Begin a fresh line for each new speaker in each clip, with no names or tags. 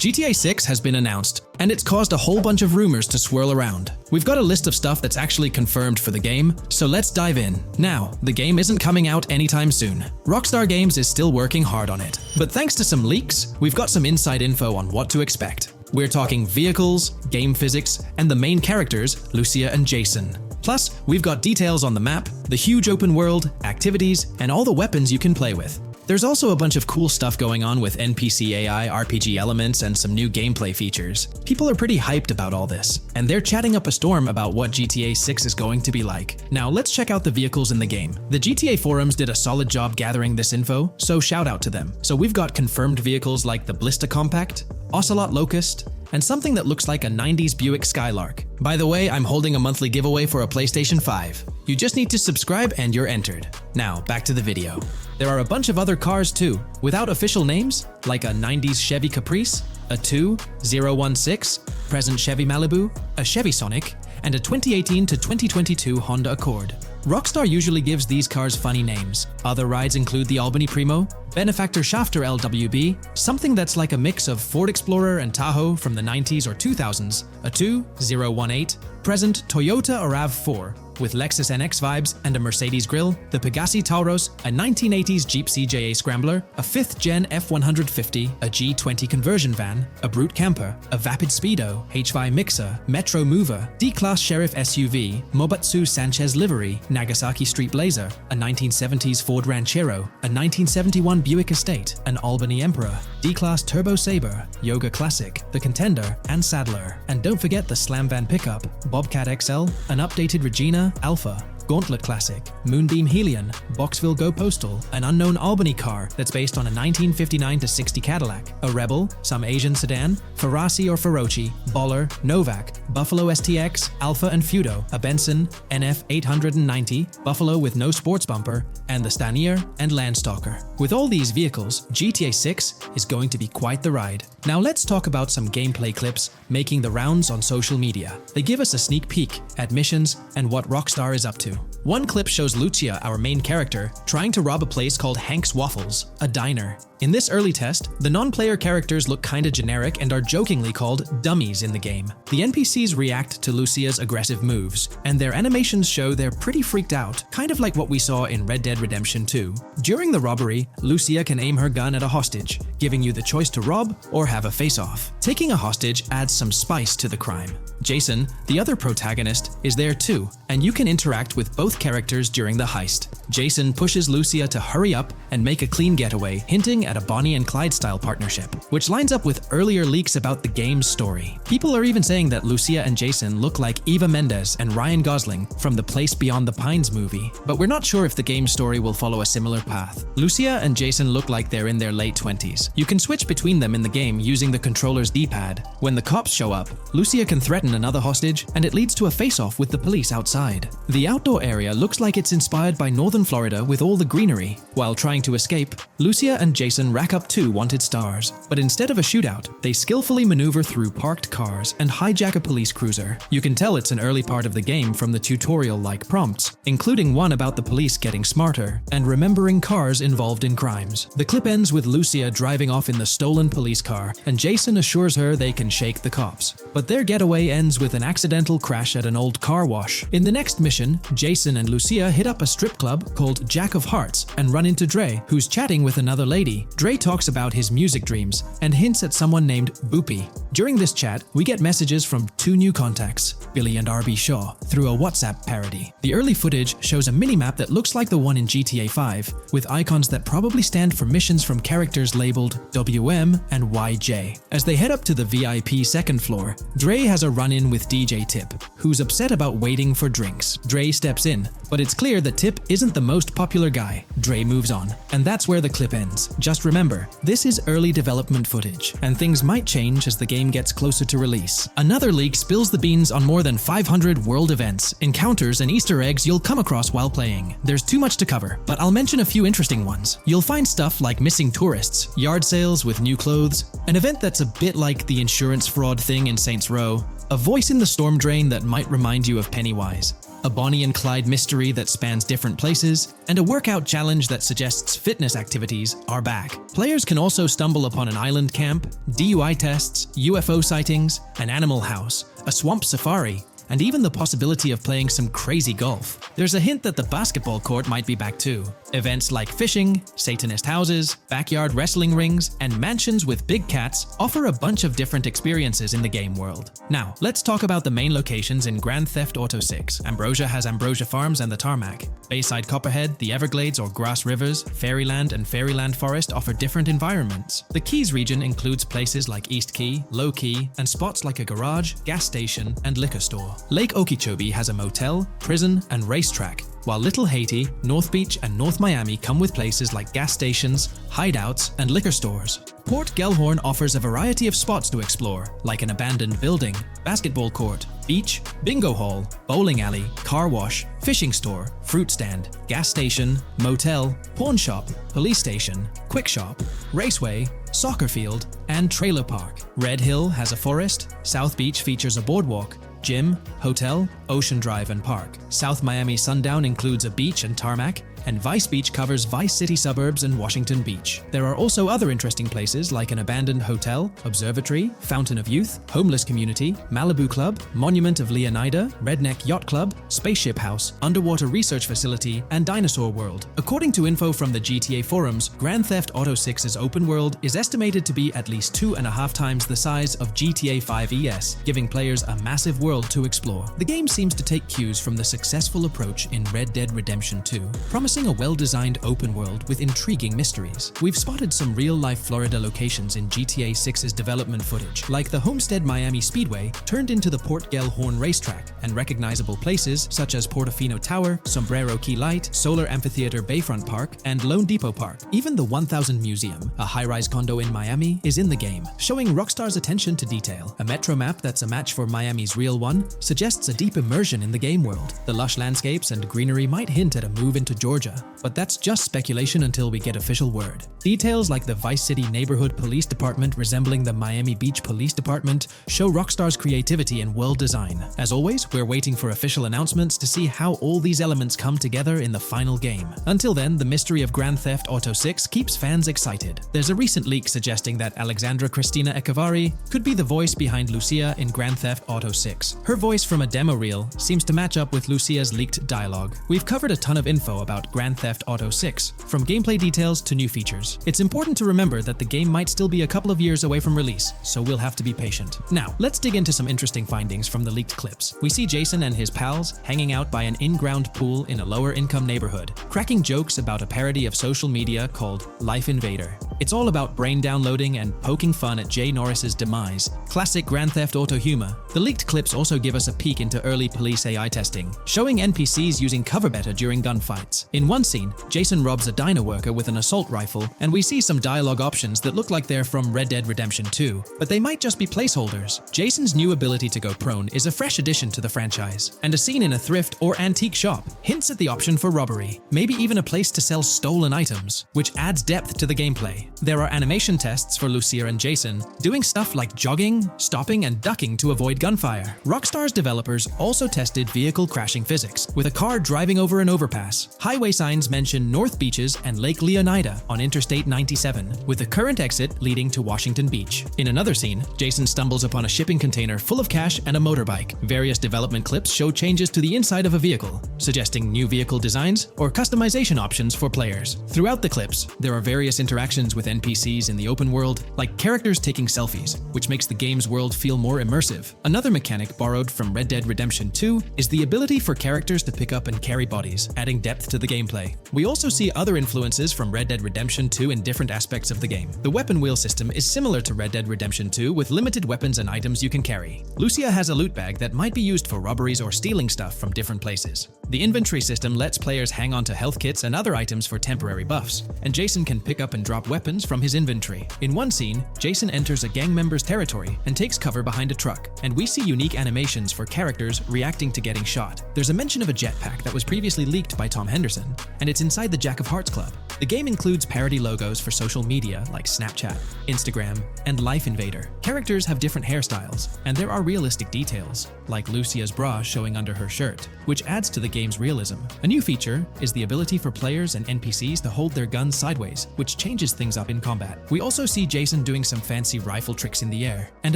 GTA 6 has been announced, and it's caused a whole bunch of rumors to swirl around. We've got a list of stuff that's actually confirmed for the game, so let's dive in. Now, the game isn't coming out anytime soon. Rockstar Games is still working hard on it. But thanks to some leaks, we've got some inside info on what to expect. We're talking vehicles, game physics, and the main characters, Lucia and Jason. Plus, we've got details on the map, the huge open world, activities, and all the weapons you can play with. There's also a bunch of cool stuff going on with NPC AI, RPG elements, and some new gameplay features. People are pretty hyped about all this, and they're chatting up a storm about what GTA 6 is going to be like. Now let's check out the vehicles in the game. The GTA forums did a solid job gathering this info, so shout out to them. So we've got confirmed vehicles like the Blista Compact, Ocelot Locust, and something that looks like a 90s Buick Skylark. By the way, I'm holding a monthly giveaway for a PlayStation 5. You just need to subscribe and you're entered. Now, back to the video. There are a bunch of other cars too, without official names, like a 90s Chevy Caprice, a 2016 present Chevy Malibu, a Chevy Sonic, and a 2018 to 2022 Honda Accord. Rockstar usually gives these cars funny names. Other rides include the Albany Primo, Benefactor Shafter LWB, something that's like a mix of Ford Explorer and Tahoe from the 90s or 2000s, a 2018 present Toyota RAV4, with Lexus NX vibes and a Mercedes grille, the Pegassi Tauros, a 1980s Jeep CJA Scrambler, a 5th gen F150, a G20 conversion van, a Brute Camper, a Vapid Speedo, HY Mixer, Metro Mover, D-Class Sheriff SUV, Mobatsu Sanchez Livery, Nagasaki Street Blazer, a 1970s Ford Ranchero, a 1971 Buick Estate, an Albany Emperor, D-Class Turbo Sabre, Yoga Classic, the Contender, and Sadler. And don't forget the Slam Van Pickup, Bobcat XL, an updated Regina, Alpha, Gauntlet Classic, Moonbeam Helion, Boxville Go Postal, an unknown Albany car that's based on a 1959-60 Cadillac, a Rebel, some Asian sedan, Ferrari or Feroci, Baller, Novak, Buffalo STX, Alpha and Feudo, a Benson, NF 890, Buffalo with no sports bumper, and the Stanier and Landstalker. With all these vehicles, GTA 6 is going to be quite the ride. Now let's talk about some gameplay clips making the rounds on social media. They give us a sneak peek at missions and what Rockstar is up to. One clip shows Lucia, our main character, trying to rob a place called Hank's Waffles, a diner. In this early test, the non-player characters look kinda generic and are jokingly called dummies in the game. The NPCs react to Lucia's aggressive moves, and their animations show they're pretty freaked out, kind of like what we saw in Red Dead Redemption 2. During the robbery, Lucia can aim her gun at a hostage, giving you the choice to rob or have a face-off. Taking a hostage adds some spice to the crime. Jason, the other protagonist, is there too, and you can interact with both characters during the heist. Jason pushes Lucia to hurry up and make a clean getaway, hinting at a Bonnie and Clyde style partnership, which lines up with earlier leaks about the game's story. People are even saying that Lucia and Jason look like Eva Mendes and Ryan Gosling from the Place Beyond the Pines movie, but we're not sure if the game's story will follow a similar path. Lucia and Jason look like they're in their late 20s. You can switch between them in the game using the controller's D-pad. When the cops show up, Lucia can threaten another hostage, and it leads to a face-off with the police outside. The outdoor area looks like it's inspired by northern Florida with all the greenery. While trying to escape, Lucia and Jason rack up 2 wanted stars, but instead of a shootout, they skillfully maneuver through parked cars and hijack a police cruiser. You can tell it's an early part of the game from the tutorial-like prompts, including one about the police getting smarter and remembering cars involved in crimes. The clip ends with Lucia driving off in the stolen police car, and Jason assures her they can shake the cops. But their getaway ends with an accidental crash at an old car wash. In the next mission, Jason and Lucia hit up a strip club called Jack of Hearts and run into Dre, who's chatting with another lady. Dre talks about his music dreams and hints at someone named Boopy. During this chat, we get messages from 2 new contacts, Billy and RB Shaw, through a WhatsApp parody. The early footage shows a minimap that looks like the one in GTA 5, with icons that probably stand for missions from characters labeled WM and YJ. As they head up to the VIP second floor, Dre has a run-in with DJ Tip, who's upset about waiting for drinks. Dre steps in, but it's clear that Tip isn't the most popular guy. Dre moves on, and that's where the clip ends. Just remember, this is early development footage, and things might change as the game gets closer to release. Another leak spills the beans on more than 500 world events, encounters, and Easter eggs you'll come across while playing. There's too much to cover, but I'll mention a few interesting ones. You'll find stuff like missing tourists, yard sales with new clothes, an event that's a bit like the insurance fraud thing in Saints Row, a voice in the storm drain that might remind you of Pennywise, a Bonnie and Clyde mystery that spans different places, and a workout challenge that suggests fitness activities are back. Players can also stumble upon an island camp, DUI tests, UFO sightings, an animal house, a swamp safari, and even the possibility of playing some crazy golf. There's a hint that the basketball court might be back too. Events like fishing, Satanist houses, backyard wrestling rings, and mansions with big cats offer a bunch of different experiences in the game world. Now, let's talk about the main locations in Grand Theft Auto 6. Ambrosia has Ambrosia Farms and the Tarmac. Bayside Copperhead, the Everglades or Grass Rivers, Fairyland and Fairyland Forest offer different environments. The Keys region includes places like East Key, Low Key, and spots like a garage, gas station, and liquor store. Lake Okeechobee has a motel, prison, and racetrack, while Little Haiti, North Beach, and North Miami come with places like gas stations, hideouts, and liquor stores. Port Gellhorn offers a variety of spots to explore, like an abandoned building, basketball court, beach, bingo hall, bowling alley, car wash, fishing store, fruit stand, gas station, motel, pawn shop, police station, quick shop, raceway, soccer field, and trailer park. Red Hill has a forest, South Beach features a boardwalk, gym, hotel, Ocean Drive and Park. South Miami Sundown includes a beach and tarmac, and Vice Beach covers Vice City suburbs and Washington Beach. There are also other interesting places like an abandoned hotel, observatory, Fountain of Youth, homeless community, Malibu Club, Monument of Leonida, Redneck Yacht Club, Spaceship House, underwater research facility, and Dinosaur World. According to info from the GTA forums, Grand Theft Auto 6's open world is estimated to be at least 2.5 times the size of GTA 5 ES, giving players a massive world to explore. The game seems to take cues from the successful approach in Red Dead Redemption 2, promising a well-designed open world with intriguing mysteries. We've spotted some real-life Florida locations in GTA 6's development footage, like the Homestead Miami Speedway turned into the Port Gellhorn racetrack, and recognizable places such as Portofino Tower, Sombrero Key Light, Solar Amphitheater Bayfront Park, and Lone Depot Park. Even the 1000 Museum, a high-rise condo in Miami, is in the game, showing Rockstar's attention to detail. A metro map that's a match for Miami's real one suggests a deep immersion in the game world. The lush landscapes and greenery might hint at a move into Georgia, but that's just speculation until we get official word. Details like the Vice City Neighborhood Police Department resembling the Miami Beach Police Department show Rockstar's creativity and world design. As always, we're waiting for official announcements to see how all these elements come together in the final game. Until then, the mystery of Grand Theft Auto 6 keeps fans excited. There's a recent leak suggesting that Alexandra Christina Echevarri could be the voice behind Lucia in Grand Theft Auto 6. Her voice from a demo reel seems to match up with Lucia's leaked dialogue. We've covered a ton of info about Grand Theft Auto 6, from gameplay details to new features. It's important to remember that the game might still be a couple of years away from release, so we'll have to be patient. Now, let's dig into some interesting findings from the leaked clips. We see Jason and his pals hanging out by an in-ground pool in a lower-income neighborhood, cracking jokes about a parody of social media called Life Invader. It's all about brain downloading and poking fun at Jay Norris's demise. Classic Grand Theft Auto humor. The leaked clips also give us a peek into early police AI testing, showing NPCs using cover better during gunfights. In one scene, Jason robs a diner worker with an assault rifle, and we see some dialogue options that look like they're from Red Dead Redemption 2, but they might just be placeholders. Jason's new ability to go prone is a fresh addition to the franchise, and a scene in a thrift or antique shop hints at the option for robbery, maybe even a place to sell stolen items, which adds depth to the gameplay. There are animation tests for Lucia and Jason, doing stuff like jogging, stopping, and ducking to avoid gunfire. Rockstar's developers also tested vehicle crashing physics, with a car driving over an overpass. Highway signs mention North Beaches and Lake Leonida on Interstate 97, with the current exit leading to Washington Beach. In another scene, Jason stumbles upon a shipping container full of cash and a motorbike. Various development clips show changes to the inside of a vehicle, suggesting new vehicle designs or customization options for players. Throughout the clips, there are various interactions with NPCs in the open world, like characters taking selfies, which makes the game's world feel more immersive. Another mechanic borrowed from Red Dead Redemption 2 is the ability for characters to pick up and carry bodies, adding depth to the gameplay. We also see other influences from Red Dead Redemption 2 in different aspects of the game. The weapon wheel system is similar to Red Dead Redemption 2 with limited weapons and items you can carry. Lucia has a loot bag that might be used for robberies or stealing stuff from different places. The inventory system lets players hang on to health kits and other items for temporary buffs, and Jason can pick up and drop weapons actions from his inventory. In one scene, Jason enters a gang member's territory and takes cover behind a truck, and we see unique animations for characters reacting to getting shot. There's a mention of a jetpack that was previously leaked by Tom Henderson, and it's inside the Jack of Hearts Club. The game includes parody logos for social media like Snapchat, Instagram, and Life Invader. Characters have different hairstyles, and there are realistic details, like Lucia's bra showing under her shirt, which adds to the game's realism. A new feature is the ability for players and NPCs to hold their guns sideways, which changes things up in combat. We also see Jason doing some fancy rifle tricks in the air, and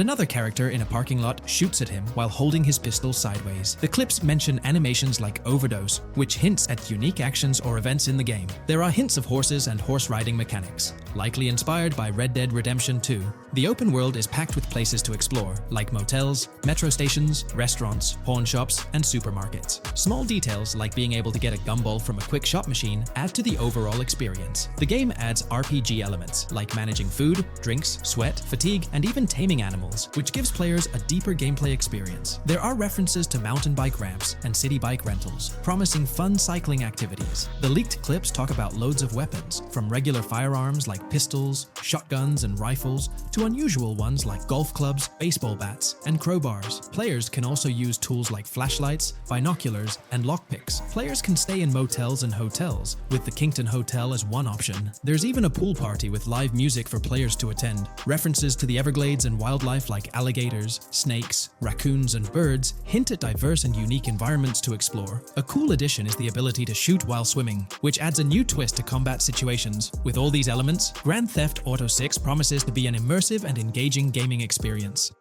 another character in a parking lot shoots at him while holding his pistol sideways. The clips mention animations like overdose, which hints at unique actions or events in the game. There are hints of horses and horse riding mechanics, likely inspired by Red Dead Redemption 2. The open world is packed with places to explore, like motels, metro stations, restaurants, pawn shops, and supermarkets. Small details like being able to get a gumball from a quick shop machine add to the overall experience. The game adds RPG elements, like managing food, drinks, sweat, fatigue, and even taming animals, which gives players a deeper gameplay experience. There are references to mountain bike ramps and city bike rentals, promising fun cycling activities. The leaked clips talk about loads of weapons, from regular firearms like pistols, shotguns, and rifles, to unusual ones like golf clubs, baseball bats, and crowbars. Players can also use tools like flashlights, binoculars, and lockpicks. Players can stay in motels and hotels, with the Kington Hotel as one option. There's even a pool party with live music for players to attend. References to the Everglades and wildlife like alligators, snakes, raccoons, and birds hint at diverse and unique environments to explore. A cool addition is the ability to shoot while swimming, which adds a new twist to combat situations. With all these elements, Grand Theft Auto 6 promises to be an immersive and engaging gaming experience.